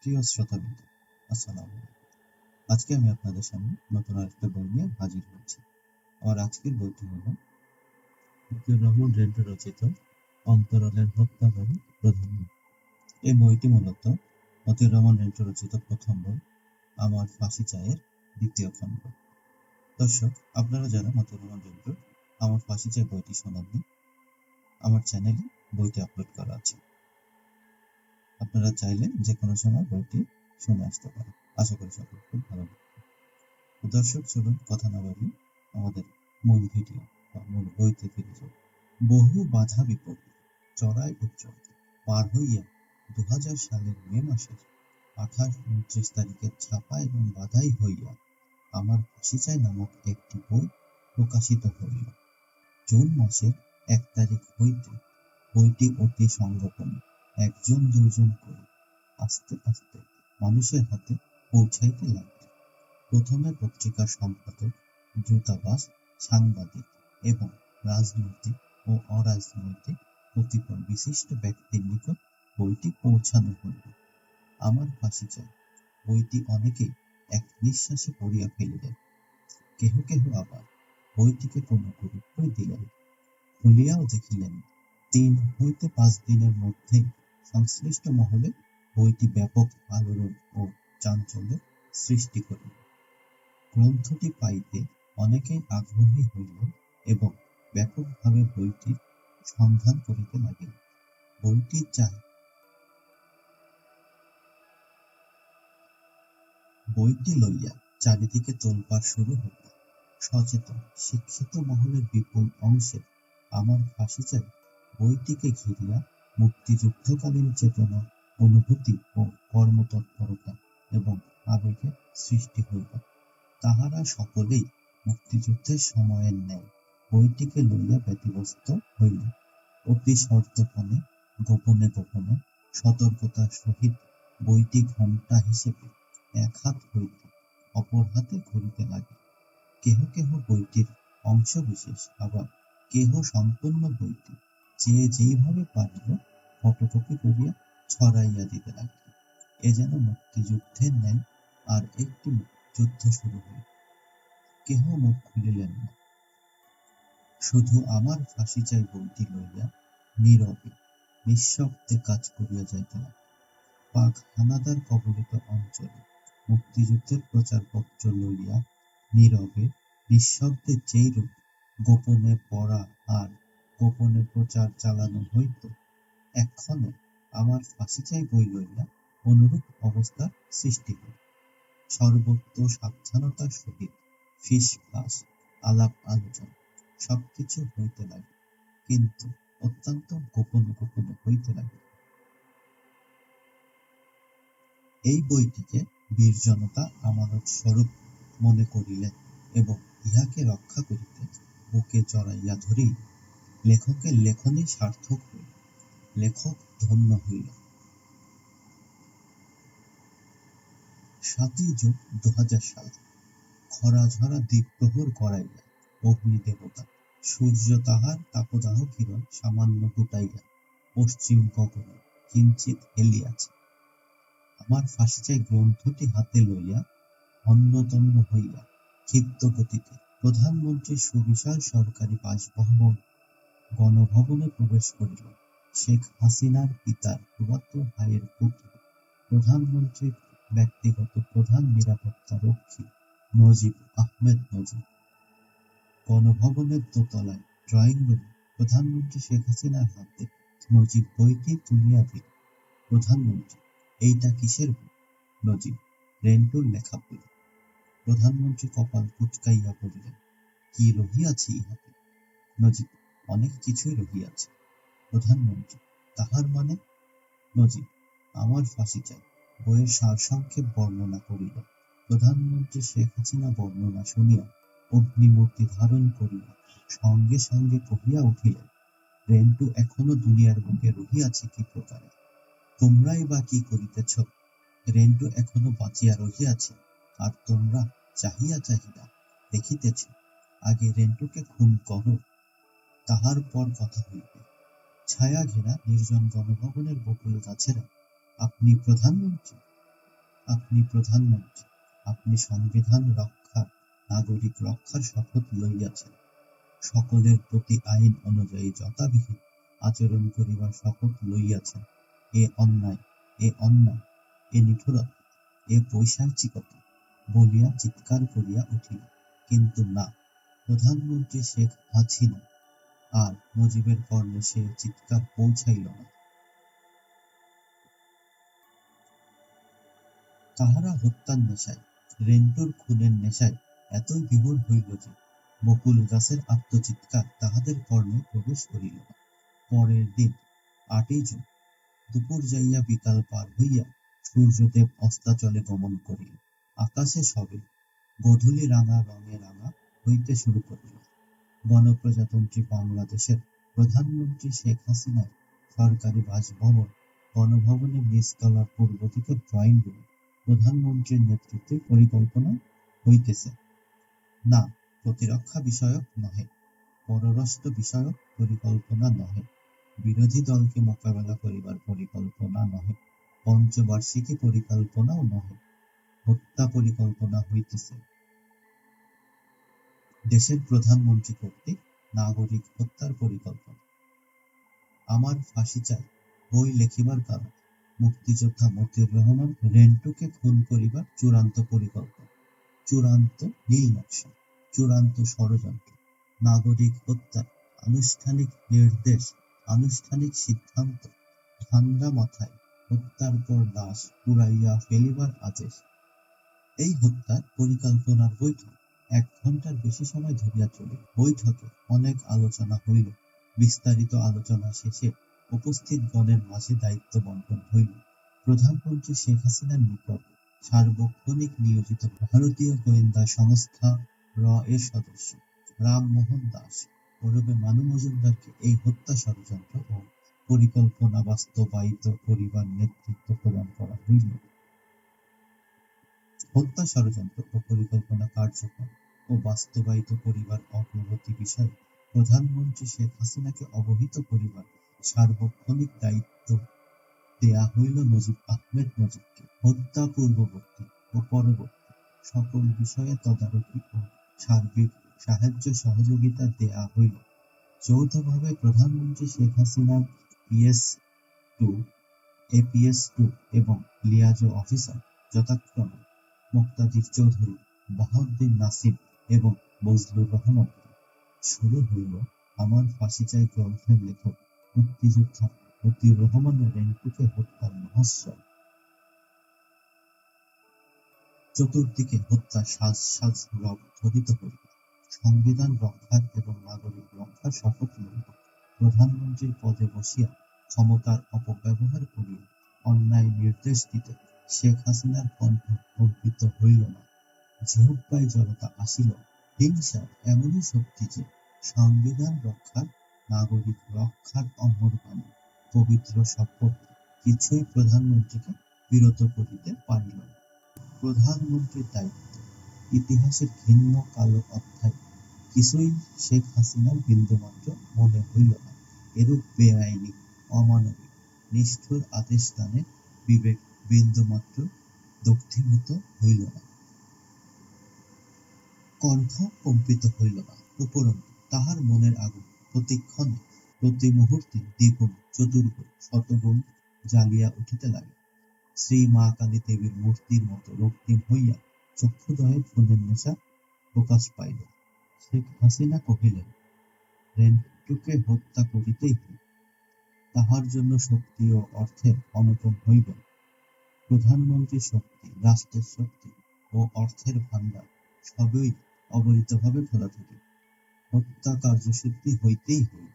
প্রিয় শ্রোতাবৃন্দ, আসসালামু আলাইকুম। আজকে আমি আপনাদের সামনে নতুন আরেকটা বই নিয়ে হাজির হয়েছি। আমার আজকের বইটি হলো মতিউর রহমান রেন্টু রচিত অন্তরালের হত্যাকারী প্রধান। এই বইটি মূলত মতিউর রহমান রেন্টু রচিত প্রথম বই, আমার ফাঁসি চায়ের দ্বিতীয় খণ্ড। দর্শক, আপনারা যারা মতিউর রহমান রেন্টুর আমার ফাঁসি চাই বইটি শোনেননি, আমার চ্যানেলে বইটি আপলোড করা আছে। আপনারা চাইলে যে কোনো সময় বইটি শুনে আসতে পারেন। আশা করি সকল খুব ভালো লাগবে। দর্শক, চলুন কথা না বাড়িয়ে আমাদের মূল ভিডিও বা মূল বইতে ফিরে যাই। বহু বাধা বিপত্তি চড়াই উচ্চয় পার হইয়া 2000 সালের মে মাসের 28-29 তারিখে ছাপা এবং বাধাই হইয়া আমার ফাঁসি চাই নামক একটি বই প্রকাশিত হইল। জুন মাসের 1 তারিখ হইতে বইটি অতি সংগোপনে 1-2 করে আস্তে আস্তে মানুষের হাতে পৌঁছাইতে লাগল। প্রথমে পত্রিকার সম্পাদক, দূতাবাস, সাংবাদিক এবং রাজনৈতিক ও অরাজনৈতিক কতিপয় বিশিষ্ট ব্যক্তির নিকট বইটি পৌঁছানো হইল। আমার ফাঁসি চাই বইটি অনেকেই এক নিঃশ্বাসে পড়িয়া ফেলিলেন। কেহ কেহ আবার বইটিকে কোনো গুরুত্বই দিলেন, খুলিয়াও দেখিলেন। 3 হইতে 5 দিনের মধ্যেই সংশ্লিষ্ট মহলে বইটি ব্যাপক আলোড়ন ও চাঞ্চল্যের সৃষ্টি করিল। গ্রন্থটি পাইতে অনেকেই আগ্রহী হইলেন এবং ব্যাপকভাবে বইটির সন্ধান করিতে লাগিলেন। বইটি চাই বইটি লইয়া চারিদিকে তোলপাড় শুরু হইল। সচেতন শিক্ষিত মহলের বিপুল অংশে আমার ফাঁসি চাই বইটিকে ঘিরিয়া মুক্তিযুদ্ধকালীন চেতনা, অনুভূতি ও কর্মতৎপরতা এবং আবেগের সৃষ্টি হইল। তাহারা সকলেই মুক্তিযুদ্ধের সময়ের ন্যায় বইটিকে লইয়া ব্যতিব্যস্ত হইল। অতি সন্তর্পণে গোপনে গোপনে সতর্কতার সহিত বইটি ঘণ্টা হিসেবে এক হাত হইতে অপর হাতে ঘুরিতে লাগিল। কেহ কেহ বইটির অংশবিশেষ, আবার কেহ সম্পূর্ণ বইটি যে যেইভাবে পারিল ফটোকপি করিয়া ছড়াইয়া দিতে লাগিল। এ যেন মুক্তিযুদ্ধের ন্যায় আর একটি যুদ্ধ শুরু হইল। কেহ মুখ খুলিলেন না। শুধু আমার ফাঁসি চাই বইটি লইয়া নীরবে নিঃশব্দে কাজ করিয়া যাইতে লাগিল। পাক হানাদার কবলিত অঞ্চলে মুক্তিযুদ্ধের প্রচারপত্র লইয়া নীরবে নিঃশব্দে যেইরূপ গোপনে পড়া আর গোপনে প্রচার চালানো হইত, এক্ষণে আমার ফাঁসি চাই বই লইয়া অনুরূপ অবস্থার সৃষ্টি হইল। সর্বত্র সাবধানতার সহিত ফিসফাস, আলাপ আলোচনা সবকিছু হইতে লাগিল, কিন্তু অত্যন্ত গোপনে গোপনে হইতে লাগিল। এই বইটিকে বীর জনতা আমানত স্বরূপ মনে করিলেন এবং ইহাকে রক্ষা করিতে বুকে জড়াইয়া ধরিলেন। লেখকের লেখনী সার্থক হইল, লেখক ধন্য হইল। 7ই জুন 2000 সাল। খরাঝরা দ্বীপ্রহর গড়াইয়া অগ্নিদেবতা সূর্য তাহার তাপদাহ কিরণ সামান্য ফুটাইয়া পশ্চিম গগনে কিঞ্চিৎ হেলিয়াছে। আমার ফাঁসি চাই গ্রন্থটি হাতে লইয়া হন্যতন্য হইয়া ক্ষিপ্ত গতিতে প্রধানমন্ত্রীর সুবিশাল সরকারি বাসভবন গণভবনে প্রবেশ করিল। শেখ হাসিনার পিতার ফুফাতো ভাইয়ের পুত্র, প্রধানমন্ত্রীর ব্যক্তিগত প্রধান নিরাপত্তা রক্ষী নজিব আহমেদ নজিব। গণভবনের দোতলায় ড্রয়িং রুমে প্রধানমন্ত্রী শেখ হাসিনার হাতে নজিব বইটি তুলিয়া দিল। প্রধানমন্ত্রী: এইটা কিসের বই? নজিব: রেন্টুর লেখা বই। প্রধানমন্ত্রী কপাল কুঁচকাইয়া বলিলেন, কি রহিয়াছে ইহাতে? নজিব: অনেক কিছুই রহিয়াছে। প্রধানমন্ত্রী: তাহার মানে? নজিব: আমার ফাঁসি চাই। বইয়ের সারসংক্ষেপ বর্ণনা করিল। প্রধানমন্ত্রী শেখ হাসিনা বর্ণনা শুনিয়া অগ্নিমূর্তি ধারণ করিয়া সঙ্গে সঙ্গে কহিয়া উঠিলেন, রেন্টু এখনো দুনিয়ার বুকে রহিয়াছে কি প্রকারে? তোমরাই বা কি করিতেছ? রেন্টু এখনো বাঁচিয়া রহিয়াছে, আর তোমরা চাহিয়া চাহিয়া দেখিতেছ। আগে রেন্টুকে খুন করো, তাহার পর কথা হইবে। ছায়া ঘেরা নির্জন গণভবনের বকুল গাছেরা আপনি প্রধানমন্ত্রী? আপনি প্রধানমন্ত্রী, আপনি সংবিধান রক্ষার, নাগরিক রক্ষার শপথ লইয়াছেন, সকলের প্রতি আইন অনুযায়ী যথাবিহিত আচরণ করিবার শপথ লইয়াছেন। এ অন্যায়, এ অন্যায়, এ নিষ্ঠুরতা, এ পৈশাচিকতা বলিয়া চিৎকার করিয়া উঠিল। কিন্তু না, প্রধানমন্ত্রী শেখ হাসিনা আর মুজিবের কর্ণে সে চিৎকার পৌঁছাইল না। তাহারা হত্যার নেশায়, রেন্টুর খুনের নেশায় এতই বিভোর হইল যে বকুল গাছের আত্মচিৎকার তাহাদের কর্ণে প্রবেশ করিল না। পরের দিন ৮ই জুন দুপুর যাইয়া বিকাল পার হইয়া সূর্যদেব অস্তাচলে গমন করিল। আকাশে সবে গোধূলি রাঙা রঙে রাঙা হইতে শুরু করিল। গণপ্রজাতন্ত্রী বাংলাদেশের প্রধানমন্ত্রী শেখ হাসিনার সরকারি বাসভবন গণভবনের নিচতলার পূর্ব দিকের ড্রয়িং রুমে প্রধানমন্ত্রীর নেতৃত্বে পরিকল্পনা হইতেছে। না, প্রতিরক্ষা বিষয়ক নহে, পররাষ্ট্র বিষয়ক পরিকল্পনা নহে, বিরোধী দলকে মোকাবেলা করিবার পরিকল্পনা নহে, পঞ্চবার্ষিকী পরিকল্পনাও নহে, হত্যা পরিকল্পনা হইতেছে। দেশের প্রধানমন্ত্রী কর্তৃক নাগরিক হত্যার পরিকল্পনা। আমার ফাঁসি চাই বই লেখিবার কারণ মুক্তিযোদ্ধা মতিউর রহমান রেন্টুকে খুন করিবার চূড়ান্ত পরিকল্পনা, চূড়ান্ত নীল নকশা, চূড়ান্ত ষড়যন্ত্র, নাগরিক হত্যার আনুষ্ঠানিক নির্দেশ, আনুষ্ঠানিক সিদ্ধান্ত, ঠান্ডা মাথায় হত্যার পর লাশ পুড়াইয়া ফেলিবার আদেশ। এই হত্যার পরিকল্পনার বৈঠক ১ ঘণ্টার বেশি সময় ধরিয়া চলিল। বৈঠকে অনেক আলোচনা হইল। বিস্তারিত আলোচনা শেষে উপস্থিত গণের মাঝে দায়িত্ব বণ্টন হইল। প্রধানমন্ত্রী শেখ হাসিনার নিকট সার্বক্ষণিক নিয়োজিত ভারতীয় গোয়েন্দা সংস্থা র এর সদস্য রামমোহন দাস ওরফে মানু মজুমদারকে এই হত্যা ষড়যন্ত্র ও পরিকল্পনা বাস্তবায়িত করিবার নেতৃত্ব প্রদান করা হইল। হত্যা ষড়যন্ত্র ও পরিকল্পনা কার্যকর ও বাস্তবায়িত করিবার অগ্রগতি বিষয়ে প্রধানমন্ত্রী শেখ হাসিনাকে অবহিত করিবার সার্বক্ষণিক দায়িত্ব দেয়া হইল নজিব আহমেদ নজিবকে। হত্যা পূর্ববর্তী ও পরবর্তী সকল বিষয়ে তদারকি ও সার্বিক সাহায্য সহযোগিতা দেয়া হইল। যৌথভাবে প্রধানমন্ত্রী শেখ হাসিনার PS-2, APS-2 এবং লিয়াজো অফিসার যথাক্রমে মুক্তাদির চৌধুরী, বাহাউদ্দিন নাসিম এবং বজলুর রহমান। শুরু হইল আমার ফাঁসি চাই গ্রন্থের লেখক মুক্তিযোদ্ধা মতিউর রহমানের রেন্টুকে হত্যার মহোৎসব। চতুর্দিকে হত্যার সাজ সাজ রব ধ্বনিত হইল। সংবিধান রক্ষার এবং নাগরিক রক্ষার শপথ লইল। প্রধানমন্ত্রীর পদে বসিয়া ক্ষমতার অপব্যবহার করিয়া অন্যায় নির্দেশ দিতে শেখ হাসিনার কণ্ঠ কম্পিত হইল না। জিহ্বায় জড়তা আসিল। হিংসা এমনই শক্তি যে সংবিধান রক্ষার, নাগরিক রক্ষার অমর বাণী, পবিত্র শপথ কিছুই প্রধানমন্ত্রীকে বিরত করিতে পারিল না। প্রধানমন্ত্রীর দায়িত্ব, ইতিহাসের ঘৃণ্য কালো অধ্যায় কিছুই শেখ হাসিনার বিন্দুমাত্র মনে হইল না। এরূপ বেআইনি, অমানবিক, নিষ্ঠুর আদেশদানে বিবেক বিন্দুমাত্র দগ্ধীভূত হইল না, কণ্ঠ কম্পিত হইল না। উপরন্তু তাহার মনের আগুন প্রতিক্ষণে প্রতি মুহূর্তে দ্বিগুণ, চতুর্গুণ, শতগুণ জ্বালিয়া উঠিতে লাগিল। শ্রী মা কালী দেবীর মূর্তির মতো রক্তিম হইয়া চক্ষুদ্বয়ে খুনের নেশা প্রকাশ পাইল। শেখ হাসিনা কহিলেন, রেন্টুকে হত্যা করিতেই হইবে। তাহার জন্য শক্তি ও অর্থের অনটন হইবে। প্রধানমন্ত্রীর শক্তি, রাষ্ট্রের শক্তি ও অর্থের ভাণ্ডার সবই অবরিতভাবে খোলা থাকিবে। হত্যা কার্যসিদ্ধি হইতেই হইবে।